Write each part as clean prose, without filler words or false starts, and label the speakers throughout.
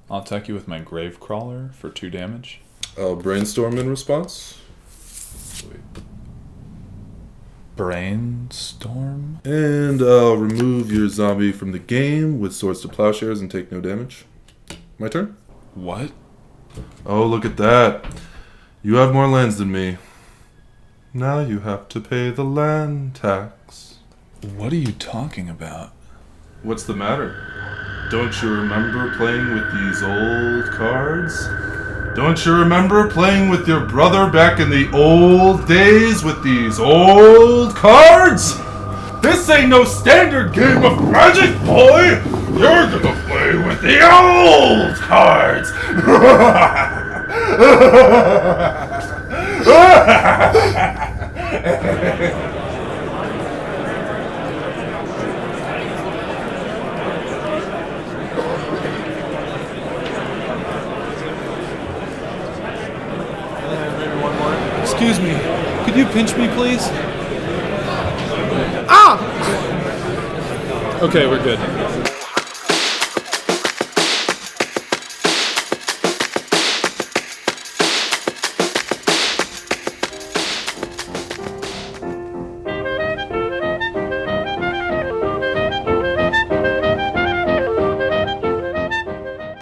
Speaker 1: I'll attack you with my Grave Crawler for 2 damage.
Speaker 2: I'll brainstorm in response.
Speaker 1: Sweet. Brainstorm?
Speaker 2: And I'll remove your zombie from the game with Swords to Plowshares and take no damage. My turn?
Speaker 1: What?
Speaker 2: Oh, look at that. You have more lands than me. Now you have to pay the land tax.
Speaker 1: What are you talking about?
Speaker 2: What's the matter? Don't you remember playing with these old cards? Don't you remember playing with your brother back in the old days with these old cards? This ain't no standard game of Magic, boy! You're gonna play with the old cards!
Speaker 3: Excuse me, could you pinch me, please?
Speaker 4: Ah!
Speaker 3: Okay, we're good.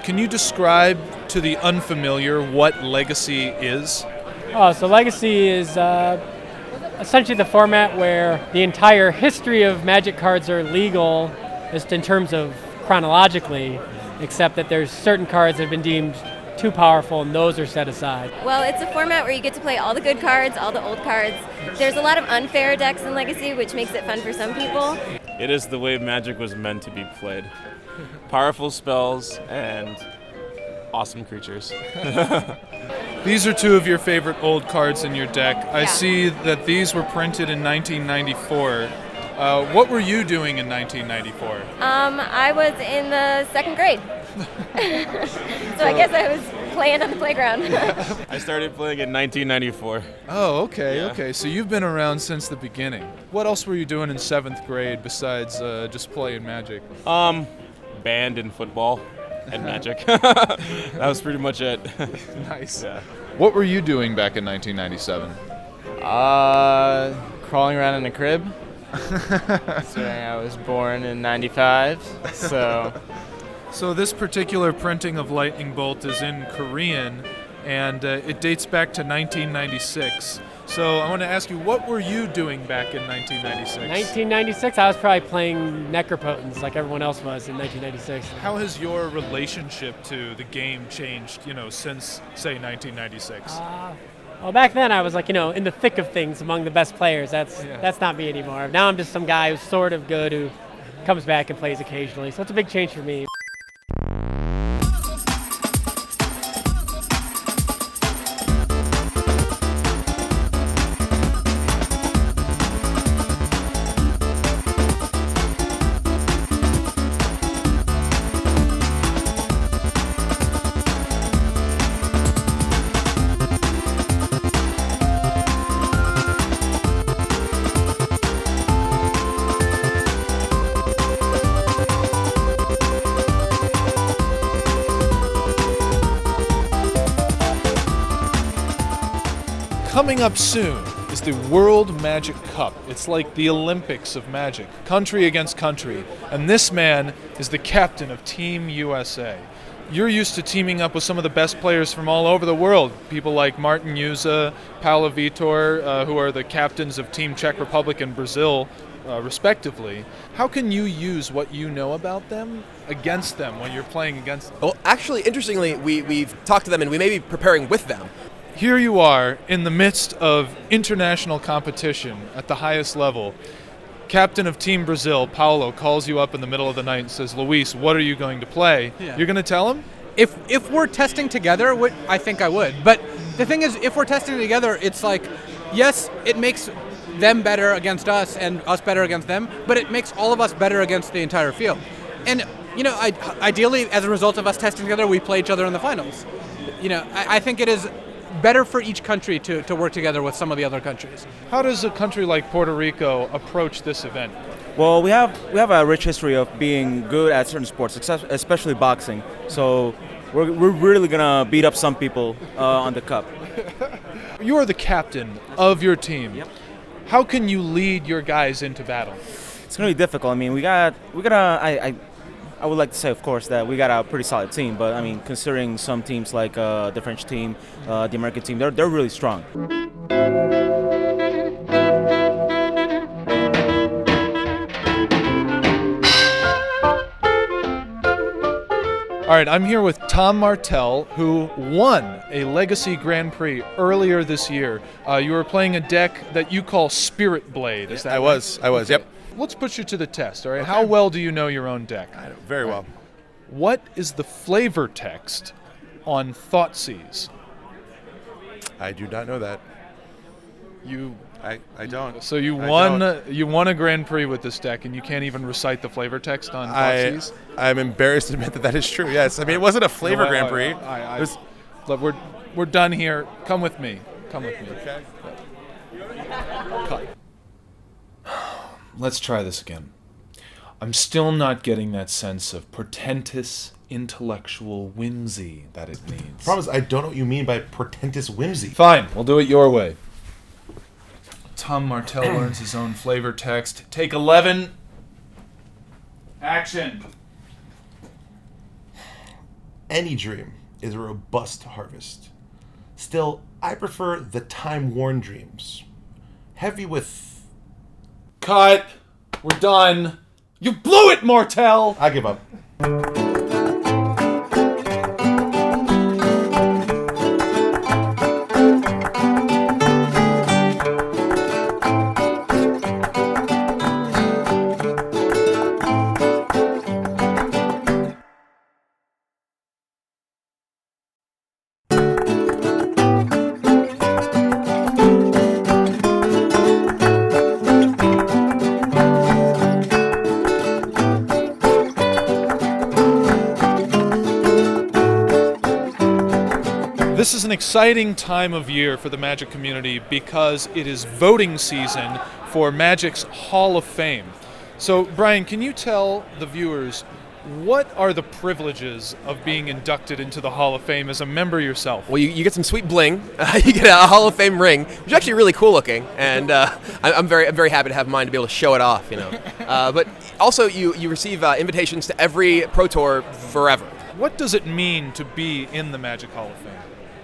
Speaker 3: Can you describe to the unfamiliar what Legacy is?
Speaker 4: So Legacy is essentially the format where the entire history of Magic cards are legal, just in terms of chronologically, except that there's certain cards that have been deemed too powerful and those are set aside.
Speaker 5: Well, it's a format where you get to play all the good cards, all the old cards. There's a lot of unfair decks in Legacy, which makes it fun for some people.
Speaker 6: It is the way Magic was meant to be played. Powerful spells and awesome creatures.
Speaker 3: These are 2 of your favorite old cards in your deck. I
Speaker 5: Yeah.
Speaker 3: see that these were printed in 1994. What were you doing in 1994?
Speaker 5: I was in the 2nd grade. So I guess I was playing on the playground.
Speaker 6: I started playing in 1994.
Speaker 3: Oh, okay,
Speaker 6: Yeah.
Speaker 3: okay. So you've been around since the beginning. What else were you doing in 7th grade besides just playing Magic?
Speaker 6: Band and football and Magic. That was pretty much it.
Speaker 3: Nice.
Speaker 6: Yeah.
Speaker 3: What were you doing back in 1997?
Speaker 7: Crawling around in a crib. Considering I was born in 95, so...
Speaker 3: So this particular printing of Lightning Bolt is in Korean, and it dates back to 1996. So I want to ask you, what were you doing back in 1996?
Speaker 4: 1996, I was probably playing Necropotence like everyone else was in 1996.
Speaker 3: How has your relationship to the game changed, since, say, 1996?
Speaker 4: Well, back then I was in the thick of things among the best players. That's not me anymore. Now I'm just some guy who's sort of good who comes back and plays occasionally. So it's a big change for me.
Speaker 3: Coming up soon is the World Magic Cup. It's like the Olympics of Magic, country against country. And this man is the captain of Team USA. You're used to teaming up with some of the best players from all over the world, people like Martin Juza, Paolo Vitor, who are the captains of Team Czech Republic and Brazil, respectively. How can you use what you know about them against them when you're playing against them?
Speaker 8: Well, actually, interestingly, we've talked to them and we may be preparing with them.
Speaker 3: Here you are in the midst of international competition at the highest level. Captain of Team Brazil, Paulo, calls you up in the middle of the night and says, Luis, what are you going to play?
Speaker 9: Yeah.
Speaker 3: You're going to tell him?
Speaker 9: If we're testing together, I think I would. But the thing is, if we're testing together, it's like, yes, it makes them better against us and us better against them, but it makes all of us better against the entire field. And, ideally, as a result of us testing together, we play each other in the finals. I think it is better for each country to work together with some of the other countries.
Speaker 3: How does a country like Puerto Rico approach this event?
Speaker 10: Well, we have a rich history of being good at certain sports, especially boxing. So we're really gonna beat up some people on the cup.
Speaker 3: You are the captain of your team.
Speaker 10: Yep.
Speaker 3: How can you lead your guys into battle?
Speaker 10: It's gonna be difficult. I mean, I would like to say, of course, that we got a pretty solid team. But I mean, considering some teams like the French team, the American team, they're really strong.
Speaker 3: All right, I'm here with Tom Martell, who won a Legacy Grand Prix earlier this year. You were playing a deck that you call Spirit Blade. Is that right?
Speaker 11: I was, yep.
Speaker 3: Let's put you to the test, all right? Okay. How well do you know your own deck?
Speaker 11: I know very well.
Speaker 3: What is the flavor text on Thoughtseize?
Speaker 11: I do not know that. I don't.
Speaker 3: So you won a Grand Prix with this deck, and you can't even recite the flavor text on Thoughtseize?
Speaker 11: I'm embarrassed to admit that is true, yes. I mean, it wasn't a flavor Grand Prix.
Speaker 3: Look, we're done here. Come with me. Come with me.
Speaker 11: Okay.
Speaker 3: Cut. Let's try this again. I'm still not getting that sense of portentous intellectual whimsy that it needs.
Speaker 11: Promise, I don't know what you mean by portentous whimsy.
Speaker 3: Fine, we'll do it your way. Tom Martell learns his own flavor text. Take 11. Action.
Speaker 11: Any dream is a robust harvest. Still, I prefer the time-worn dreams. Heavy with...
Speaker 3: Cut. We're done. You blew it, Martell!
Speaker 11: I give up.
Speaker 3: This is an exciting time of year for the Magic community because it is voting season for Magic's Hall of Fame. So, Brian, can you tell the viewers what are the privileges of being inducted into the Hall of Fame as a member yourself?
Speaker 8: Well, you get some sweet bling. You get a Hall of Fame ring, which is actually really cool looking, and I'm very happy to have mine to be able to show it off. But also you receive invitations to every Pro Tour forever.
Speaker 3: What does it mean to be in the Magic Hall of Fame?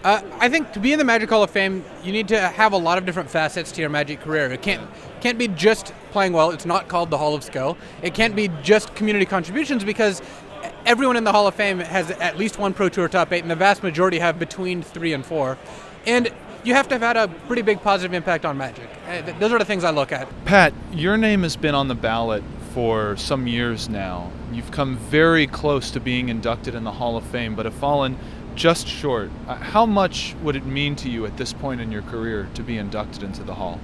Speaker 9: I think to be in the Magic Hall of Fame, you need to have a lot of different facets to your Magic career. It can't be just playing well. It's not called the Hall of Skill. It can't be just community contributions because everyone in the Hall of Fame has at least one Pro Tour top 8, and the vast majority have between 3 and 4. And you have to have had a pretty big positive impact on Magic. Those are the things I look at.
Speaker 3: Pat, your name has been on the ballot for some years now. You've come very close to being inducted in the Hall of Fame, but have fallen just short. How much would it mean to you at this point in your career to be inducted into the Hall?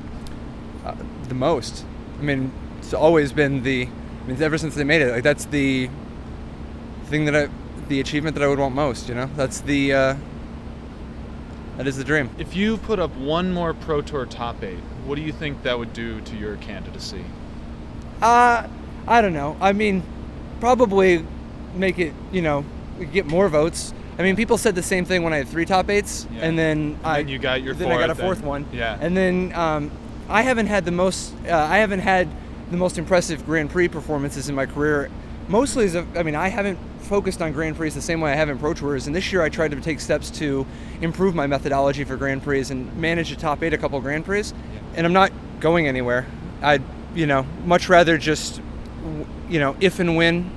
Speaker 12: The most. I mean, it's always been ever since they made it, like that's the thing the achievement that I would want most, That's that is the dream.
Speaker 3: If you put up one more Pro Tour top 8, what do you think that would do to your candidacy?
Speaker 12: I don't know. I mean, probably make it, get more votes. I mean, people said the same thing when I had 3 top 8s,
Speaker 3: yeah.
Speaker 12: and then
Speaker 3: you got your
Speaker 12: then I got a 4th one.
Speaker 3: Yeah.
Speaker 12: And then I haven't had the most impressive Grand Prix performances in my career. Mostly, I haven't focused on Grand Prix the same way I have in Pro Tours, and this year I tried to take steps to improve my methodology for Grand Prix and manage to top 8 a couple Grand Prix. Yeah. And I'm not going anywhere. I'd much rather just if and when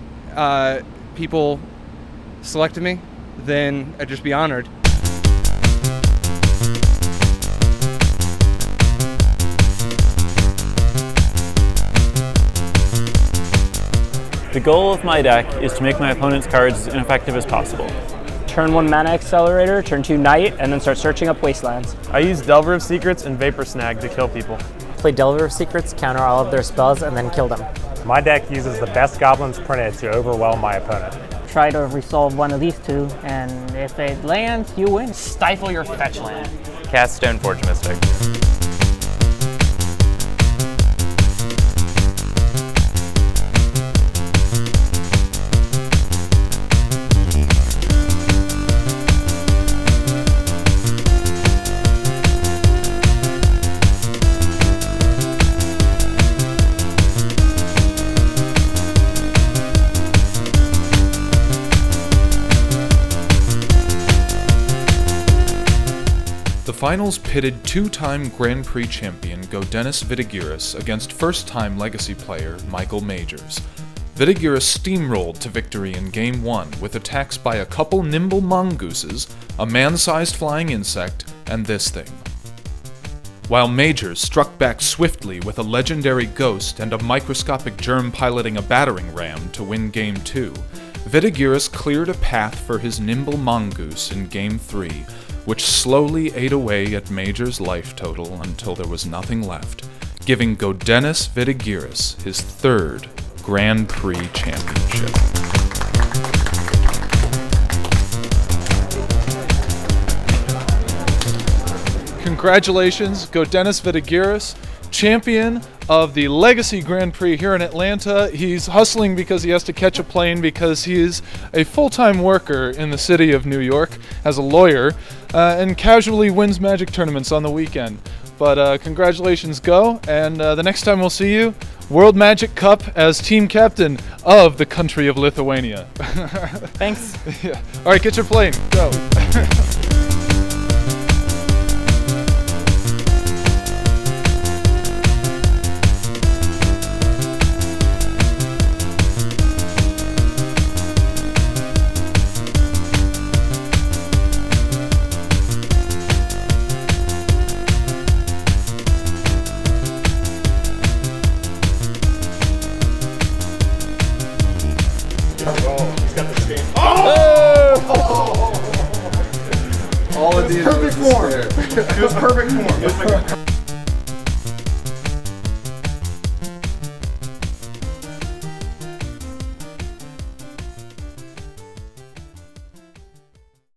Speaker 12: people selected me, then I'd just be honored.
Speaker 13: The goal of my deck is to make my opponent's cards as ineffective as possible.
Speaker 14: Turn 1 Mana Accelerator, turn 2 Knight, and then start searching up Wastelands.
Speaker 15: I use Delver of Secrets and Vapor Snag to kill people.
Speaker 14: Play Delver of Secrets, counter all of their spells, and then kill them.
Speaker 16: My deck uses the best goblins printed to overwhelm my opponent.
Speaker 14: try to resolve one of these two, and if it lands, you win.
Speaker 16: Stifle your fetch land.
Speaker 15: Cast Stoneforge Mystic.
Speaker 3: The finals pitted two-time Grand Prix champion Godenis Vitigiris against first-time Legacy player Michael Majors. Vitigiris steamrolled to victory in Game 1 with attacks by a couple nimble mongooses, a man-sized flying insect, and this thing. While Majors struck back swiftly with a legendary ghost and a microscopic germ piloting a battering ram to win Game 2, Vitigiris cleared a path for his nimble mongoose in Game 3, which slowly ate away at Major's life total until there was nothing left, giving Godenis Vitigiris his third Grand Prix championship. Congratulations, Godenis Vitigiris, champion of the Legacy Grand Prix here in Atlanta. He's hustling because he has to catch a plane because he is a full-time worker in the city of New York as a lawyer and casually wins Magic tournaments on the weekend. But congratulations, Go, and the next time we'll see you, World Magic Cup as team captain of the country of Lithuania.
Speaker 14: Thanks.
Speaker 3: Yeah. All right, get your plane. Go.
Speaker 2: All of the perfect form. It was perfect form.